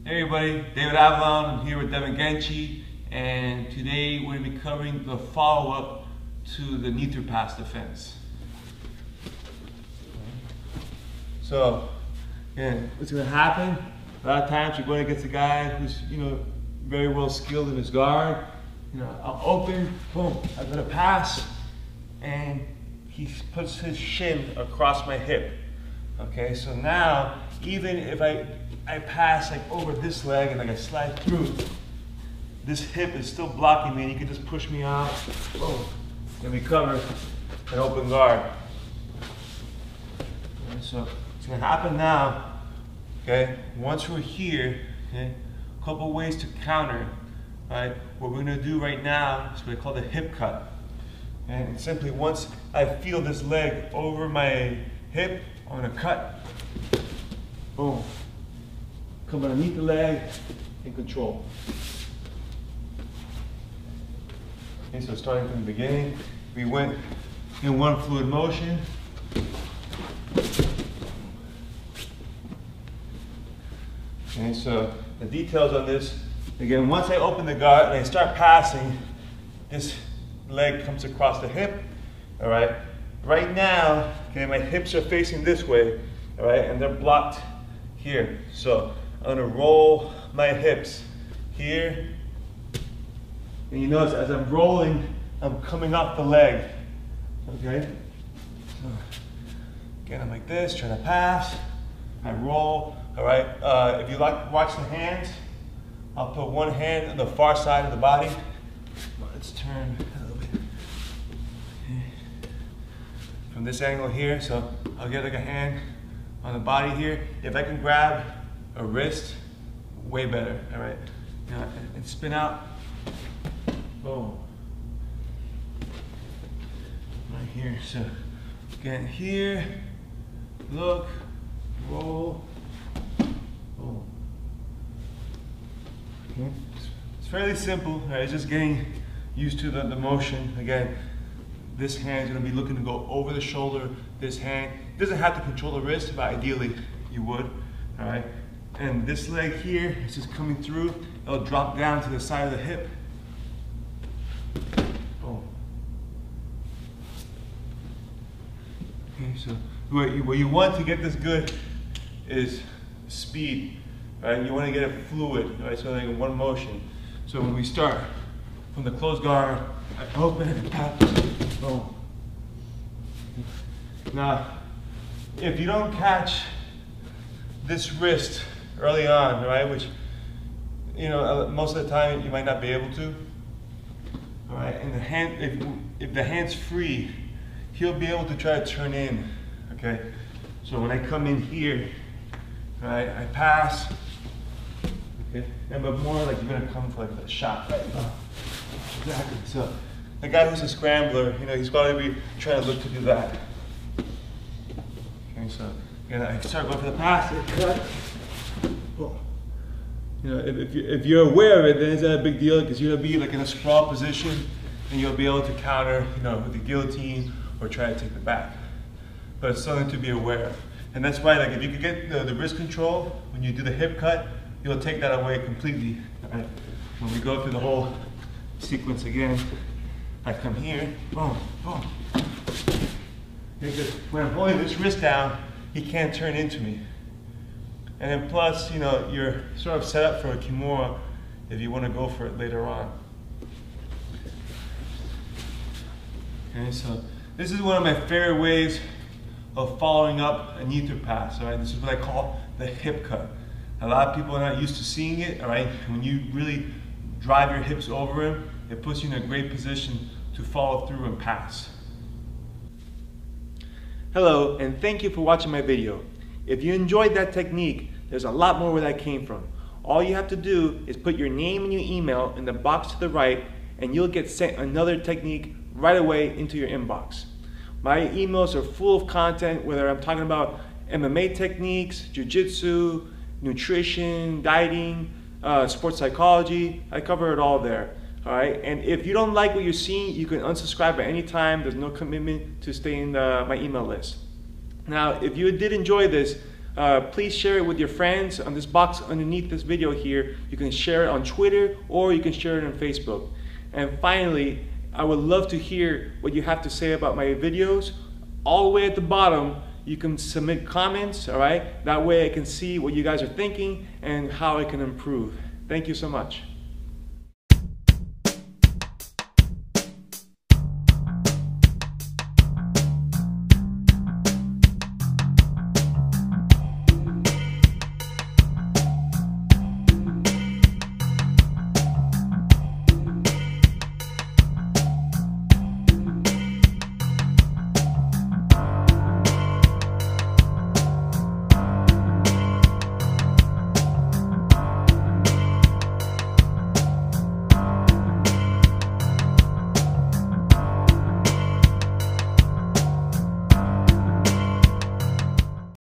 Hey everybody, David Avellan. I'm here with Devin Genchi, and today we're going to be covering the follow-up to the knee through pass defense. So, again, what's going to happen? A lot of times you're going against a guy who's, very well skilled in his guard. I'll open, boom, I'm going to pass, and he puts his shin across my hip. Okay, so now, even if I pass like over this leg and like I slide through, this hip is still blocking me and you can just push me out, boom, and recover an open guard. Okay, so it's gonna happen now, okay? Once we're here, okay, a couple ways to counter, right? What we're gonna do right now is what I call the hip cut. And simply once I feel this leg over my hip, I'm gonna cut, boom, come underneath the leg and control. Okay, so starting from the beginning, we went in one fluid motion. Okay, so the details on this, again, once I open the guard and I start passing, this leg comes across the hip, all right? Right now, okay, my hips are facing this way, all right, and they're blocked here. So I'm gonna roll my hips here, and you notice as I'm rolling, I'm coming off the leg, okay? So again, I'm like this, trying to pass, I roll, all right? If you like watch the hands, I'll put one hand on the far side of the body. Let's turn a little bit. From this angle here, so I'll get like a hand on the body here. If I can grab a wrist, way better, all right? And spin out, boom. Right here, so again here, look, roll, boom. Okay. It's fairly simple, right? It's just getting used to the motion. Again, this hand is going to be looking to go over the shoulder. This hand doesn't have to control the wrist, but ideally you would, all right? And this leg here is just coming through. It'll drop down to the side of the hip. Boom. Okay, so what you want to get this good is speed, right? You want to get it fluid, right? So like in one motion. So when we start from the closed guard, I open and tap, boom. Now, if you don't catch this wrist early on, right, which, most of the time you might not be able to, all right, and the hand, if the hand's free, he'll be able to try to turn in, okay? So when I come in here, right, I pass, okay, but more like you're gonna come for like a shot, right? Exactly. So the guy who's a scrambler, he's probably be trying to look to do that. Okay, so again, I start going for the pass, cut. Boom. If you're aware of it, then it's not a big deal because you're gonna be like in a sprawl position, and you'll be able to counter, with the guillotine or try to take the back. But it's something to be aware of, and that's why, like, if you could get the wrist control when you do the hip cut, you'll take that away completely. Right? When we go through the whole sequence again, I come here, boom, boom. Because when I'm holding this wrist down, he can't turn into me. And then plus, you're sort of set up for a kimura if you want to go for it later on. Okay, so this is one of my favorite ways of following up a knee through pass. All right, this is what I call the hip cut. A lot of people are not used to seeing it. All right, when you really drive your hips over him, it puts you in a great position to follow through and pass. Hello, and thank you for watching my video. If you enjoyed that technique, there's a lot more where that came from. All you have to do is put your name and your email in the box to the right, and you'll get sent another technique right away into your inbox. My emails are full of content, whether I'm talking about MMA techniques, jiu-jitsu, nutrition, dieting, sports psychology. I cover it all there. All right, and if you don't like what you're seeing, you can unsubscribe at any time. There's no commitment to stay in my email list. Now, if you did enjoy this, Please share it with your friends. On this box underneath this video here, you can share it on Twitter or you can share it on Facebook. And finally, I would love to hear what you have to say about my videos. All the way at the bottom, you can submit comments, all right? That way I can see what you guys are thinking and how I can improve. Thank you so much.